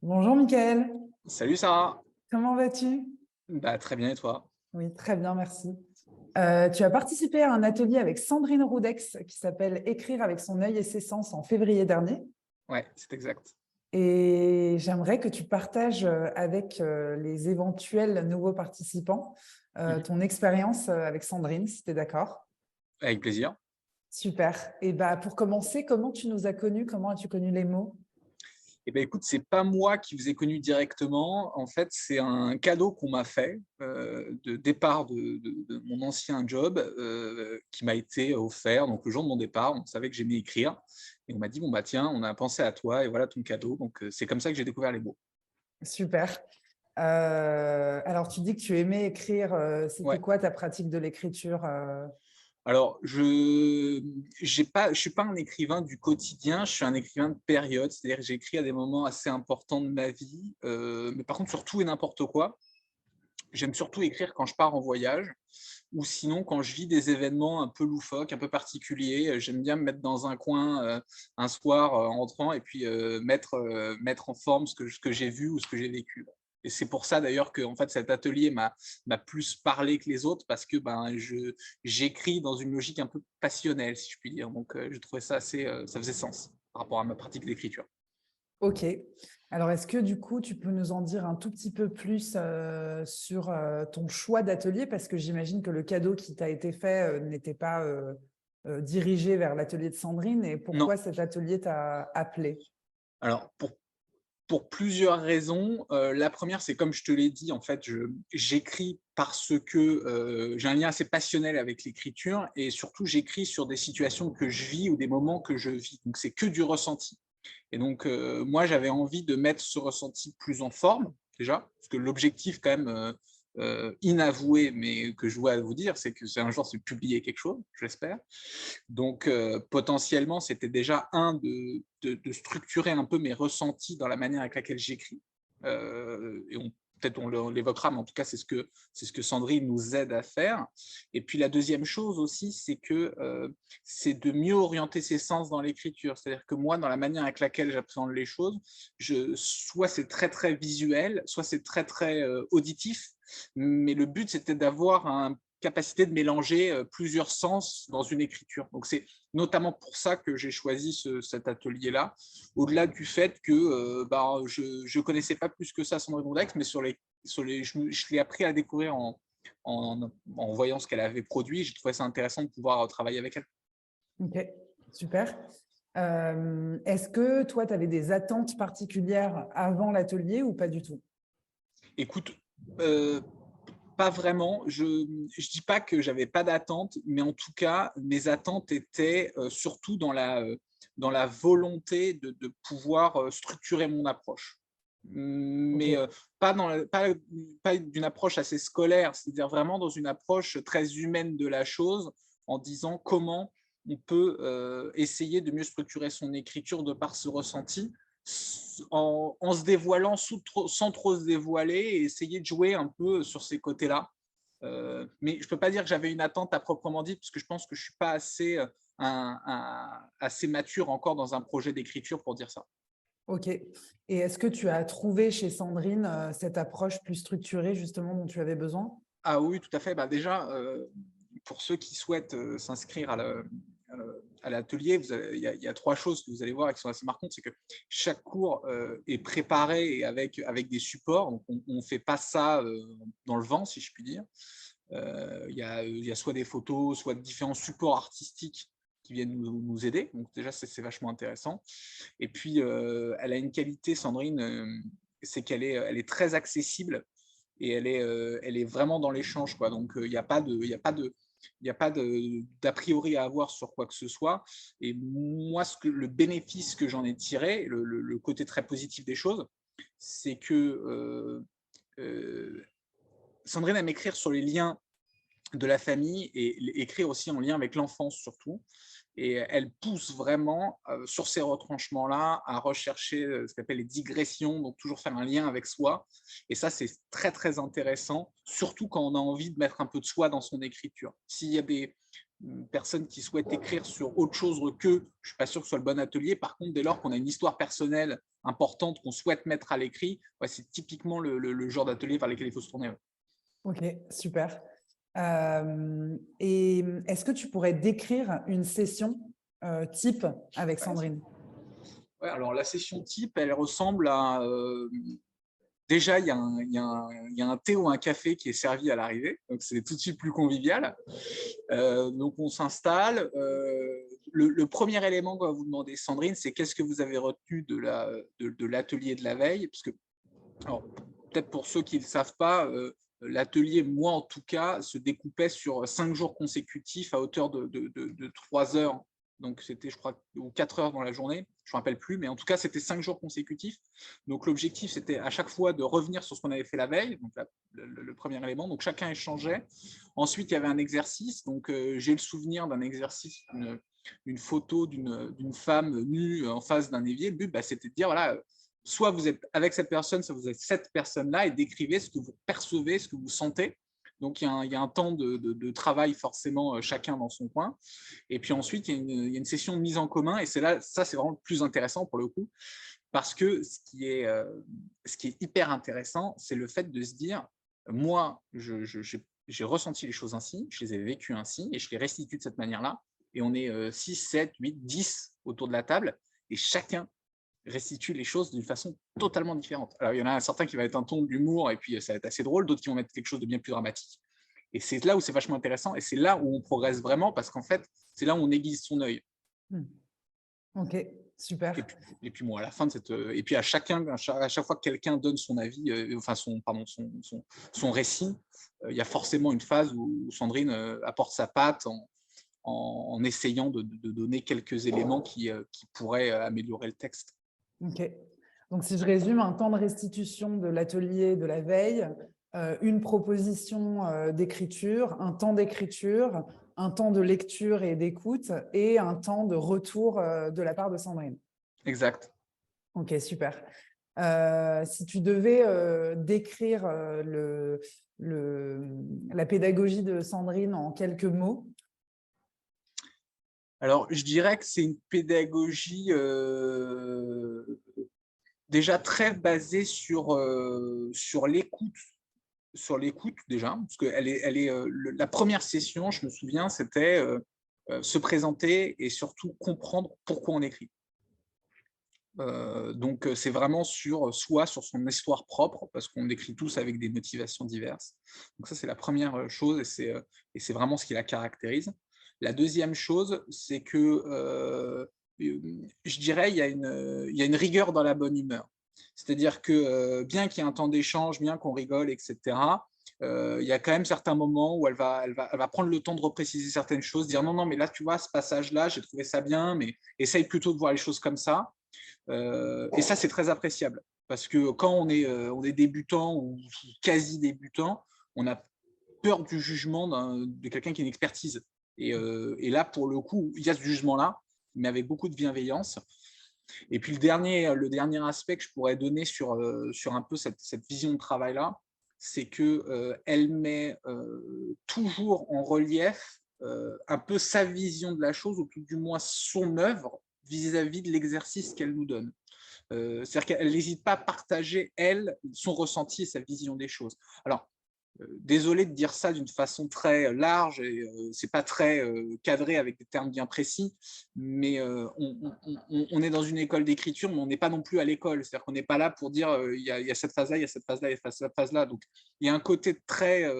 Bonjour Mickaël, Salut Sarah. comment vas-tu? Très bien et toi? Oui, très bien, merci. Tu as participé à un atelier avec Sandrine Roudex qui s'appelle Écrire avec son œil et ses sens en février dernier. Ouais, c'est exact. Et j'aimerais que tu partages avec les éventuels nouveaux participants Mhm. ton expérience avec Sandrine, si tu es d'accord. Avec plaisir. Super. Et bah, pour commencer, comment tu nous as connus? Comment as-tu connu les mots? Écoute, c'est pas moi qui vous ai connu directement. En fait, c'est un cadeau qu'on m'a fait de départ de mon ancien job qui m'a été offert. Donc le jour de mon départ, on savait que j'aimais écrire et on m'a dit bon bah tiens, on a pensé à toi et voilà ton cadeau. Donc c'est comme ça que j'ai découvert les mots. Super. Alors, tu dis que tu aimais écrire. C'était Ouais. quoi ta pratique de l'écriture? Alors, je suis pas un écrivain du quotidien, je suis un écrivain de période, c'est-à-dire que j'écris à des moments assez importants de ma vie, mais par contre sur tout et n'importe quoi. J'aime surtout écrire quand je pars en voyage ou sinon quand je vis des événements un peu loufoques, un peu particuliers. J'aime bien me mettre dans un coin un soir en rentrant et puis mettre en forme ce que j'ai vu ou ce que j'ai vécu. Et c'est pour ça d'ailleurs que en fait, cet atelier m'a plus parlé que les autres parce que j'écris dans une logique un peu passionnelle, si je puis dire. Donc je trouvais ça assez, ça faisait sens par rapport à ma pratique d'écriture. Ok. Alors, est-ce que du coup, tu peux nous en dire un tout petit peu plus sur ton choix d'atelier? Parce que j'imagine que le cadeau qui t'a été fait n'était pas dirigé vers l'atelier de Sandrine. Et Non, pourquoi cet atelier t'a appelé? alors pour plusieurs raisons. La première, c'est comme je te l'ai dit, en fait, j'écris parce que j'ai un lien assez passionnel avec l'écriture et surtout, j'écris sur des situations que je vis ou des moments que je vis. Donc, c'est que du ressenti. Et donc, moi, j'avais envie de mettre ce ressenti plus en forme, déjà, parce que l'objectif, quand même, inavoué, mais que je dois vous dire, c'est que c'est un jour, c'est de publier quelque chose, j'espère. Donc, potentiellement, c'était déjà de structurer un peu mes ressentis dans la manière avec laquelle j'écris. Et peut-être on l'évoquera, mais en tout cas, c'est ce que Sandrine nous aide à faire. Et puis, la deuxième chose aussi, c'est que c'est de mieux orienter ses sens dans l'écriture. C'est-à-dire que moi, dans la manière avec laquelle j'appréhende les choses, soit c'est très, très visuel, soit c'est très, très auditif. Mais le but, c'était d'avoir un capacité de mélanger plusieurs sens dans une écriture. Donc c'est notamment pour ça que j'ai choisi cet atelier-là, au-delà du fait que je ne connaissais pas plus que ça Sandrine Rondex, mais je l'ai appris à découvrir en voyant ce qu'elle avait produit. J'ai trouvé ça intéressant de pouvoir travailler avec elle. Ok, super. Est-ce que toi, tu avais des attentes particulières avant l'atelier ou pas du tout? Écoute, euh, pas vraiment. Je ne dis pas que j'avais pas d'attente, mais en tout cas, mes attentes étaient surtout dans la volonté de pouvoir structurer mon approche. Ok, Mais pas d'une approche assez scolaire, c'est-à-dire vraiment dans une approche très humaine de la chose, en disant comment on peut essayer de mieux structurer son écriture de par ce ressenti, en se dévoilant sans trop se dévoiler et essayer de jouer un peu sur ces côtés-là. Mais je ne peux pas dire que j'avais une attente à proprement dit, parce que je pense que je ne suis pas assez mature encore dans un projet d'écriture pour dire ça. ok. Et est-ce que tu as trouvé chez Sandrine cette approche plus structurée justement dont tu avais besoin? Ah oui, tout à fait. Déjà, pour ceux qui souhaitent s'inscrire à l'atelier, il y a trois choses que vous allez voir qui sont assez marquantes. C'est que chaque cours est préparé avec des supports. Donc, on ne fait pas ça dans le vent, si je puis dire. Il y a soit des photos, soit différents supports artistiques qui viennent nous aider. Donc déjà, c'est vachement intéressant. Et puis, elle a une qualité, Sandrine, c'est elle est très accessible et elle est vraiment dans l'échange, quoi. Donc, il y a pas d'a priori à avoir sur quoi que ce soit. Et moi, le bénéfice que j'en ai tiré, le côté très positif des choses, c'est que Sandrine aime écrire sur les liens de la famille et écrire aussi en lien avec l'enfance surtout. Et elle pousse vraiment sur ces retranchements-là à rechercher ce qu'on appelle les digressions, donc toujours faire un lien avec soi. Et ça, c'est très, très intéressant, surtout quand on a envie de mettre un peu de soi dans son écriture. S'il y a des personnes qui souhaitent écrire sur autre chose que, je ne suis pas sûr que ce soit le bon atelier. Par contre, dès lors qu'on a une histoire personnelle importantes qu'on souhaite mettre à l'écrit, ouais, c'est typiquement le genre d'atelier vers lesquels il faut se tourner. Ouais. Ok, super. Et est-ce que tu pourrais décrire une session type avec Sandrine? Ouais, alors la session type, elle ressemble à… déjà, il y a un thé ou un café qui est servi à l'arrivée, donc c'est tout de suite plus convivial. Donc on s'installe. Le premier élément qu'on va vous demander, Sandrine, c'est qu'est-ce que vous avez retenu de l'atelier de la veille, parce que, alors, peut-être pour ceux qui ne le savent pas, l'atelier, moi en tout cas, se découpait sur 5 jours consécutifs à hauteur de 3 heures. Donc c'était, je crois, ou 4 heures dans la journée, je ne me rappelle plus, mais en tout cas, c'était 5 jours consécutifs. Donc l'objectif, c'était à chaque fois de revenir sur ce qu'on avait fait la veille, donc le premier élément. Donc chacun échangeait. Ensuite, il y avait un exercice. Donc j'ai le souvenir d'un exercice, une photo d'une femme nue en face d'un évier. Le but, c'était de dire, voilà, soit vous êtes avec cette personne, soit vous êtes cette personne-là, et décrivez ce que vous percevez, ce que vous sentez. Donc, il y a un temps de travail forcément chacun dans son coin. Et puis ensuite, il y a une session de mise en commun. Et c'est là, ça, c'est vraiment le plus intéressant pour le coup. Parce que ce qui est hyper intéressant, c'est le fait de se dire, moi, j'ai ressenti les choses ainsi, je les ai vécues ainsi, et je les restitue de cette manière-là. Et on est 6, 7, 8, 10 autour de la table, et chacun restitue les choses d'une façon totalement différente. Alors, il y en a un certain qui va être un ton d'humour, et puis ça va être assez drôle, d'autres qui vont mettre quelque chose de bien plus dramatique. Et c'est là où c'est vachement intéressant, et c'est là où on progresse vraiment, parce qu'en fait, c'est là où on aiguise son œil. Ok, super. Et puis moi, à la fin de cette… Et puis à chaque fois que quelqu'un donne son avis, enfin son récit, il y a forcément une phase où Sandrine apporte sa patte en essayant de donner quelques éléments qui pourraient améliorer le texte. Ok. Donc, si je résume, un temps de restitution de l'atelier de la veille, une proposition d'écriture, un temps d'écriture, un temps de lecture et d'écoute et un temps de retour de la part de Sandrine. Exact. Ok, super. Si tu devais décrire la pédagogie de Sandrine en quelques mots. Alors, je dirais que c'est une pédagogie déjà très basée sur l'écoute. Sur l'écoute déjà, parce que la première session, je me souviens, c'était se présenter et surtout comprendre pourquoi on écrit. Donc c'est vraiment soit sur son histoire propre, parce qu'on écrit tous avec des motivations diverses. Donc ça, c'est la première chose, et c'est vraiment ce qui la caractérise. La deuxième chose, c'est que je dirais il y a une rigueur dans la bonne humeur. C'est-à-dire que bien qu'il y ait un temps d'échange, bien qu'on rigole, etc., il y a quand même certains moments où elle va prendre le temps de repréciser certaines choses, dire non, non, mais là, tu vois, ce passage-là, j'ai trouvé ça bien, mais essaye plutôt de voir les choses comme ça. Et ça, c'est très appréciable. Parce que quand on est débutant ou quasi débutant, on a peur du jugement de quelqu'un qui a une expertise. Et là, pour le coup, il y a ce jugement-là, mais avec beaucoup de bienveillance. Et puis le dernier aspect que je pourrais donner sur un peu cette vision de travail-là, c'est qu'elle met toujours en relief un peu sa vision de la chose, ou tout du moins son œuvre, vis-à-vis de l'exercice qu'elle nous donne. C'est-à-dire qu'elle n'hésite pas à partager, elle, son ressenti et sa vision des choses. Alors, désolé de dire ça d'une façon très large, et c'est pas très cadré avec des termes bien précis, mais on est dans une école d'écriture, mais on n'est pas non plus à l'école. C'est-à-dire qu'on n'est pas là pour dire il y a cette phase-là, il y a cette phase-là, il y a cette phase-là. Donc, il y a un côté très…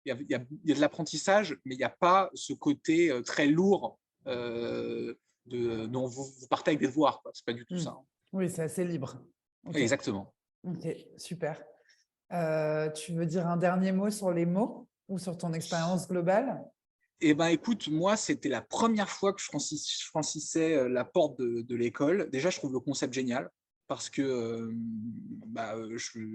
il y a de l'apprentissage, mais il n'y a pas ce côté très lourd dont vous partez avec des devoirs. Ce n'est pas du tout ça. Oui, c'est assez libre. Okay. Exactement. Ok, super. Tu veux dire un dernier mot sur les mots ou sur ton expérience globale? Eh ben, écoute, moi, c'était la première fois que je franchissais la porte de l'école. Déjà, je trouve le concept génial, parce que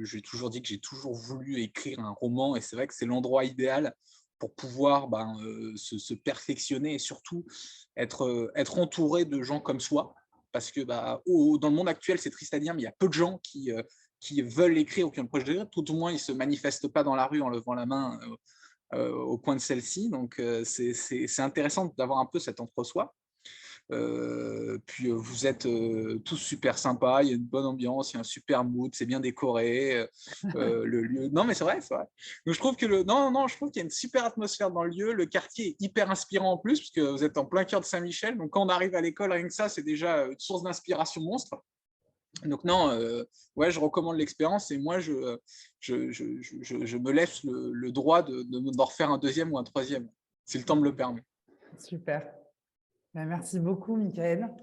j'ai toujours dit que j'ai toujours voulu écrire un roman, et c'est vrai que c'est l'endroit idéal pour pouvoir se perfectionner, et surtout être entouré de gens comme soi. Parce que dans le monde actuel, c'est triste à dire, mais il y a peu de gens qui veulent écrire ou qui ont le projet d'écrire. Tout au moins, ils ne se manifestent pas dans la rue en levant la main au coin de celle-ci. Donc, c'est intéressant d'avoir un peu cet entre-soi. Puis vous êtes tous super sympas, il y a une bonne ambiance, il y a un super mood, c'est bien décoré. Le lieu... Non, mais c'est vrai, c'est vrai. Donc, je trouve que je trouve qu'il y a une super atmosphère dans le lieu. Le quartier est hyper inspirant en plus, parce que vous êtes en plein cœur de Saint-Michel. Donc, quand on arrive à l'école, rien que ça, c'est déjà une source d'inspiration monstre. Donc non, ouais, je recommande l'expérience et moi, je me laisse le droit d'en refaire un deuxième ou un troisième, si le temps me le permet. Super. Ben, merci beaucoup, Michael.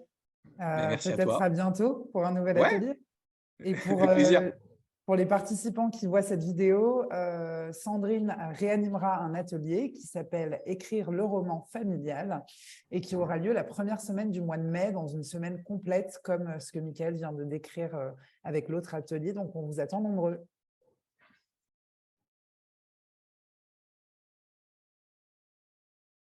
Merci à Peut-être à toi. bientôt pour un nouvel Ouais, atelier. Et avec plaisir. pour les participants qui voient cette vidéo, Sandrine réanimera un atelier qui s'appelle « Écrire le roman familial » et qui aura lieu la première semaine du mois de mai, dans une semaine complète, comme ce que Michael vient de décrire avec l'autre atelier. Donc, on vous attend nombreux.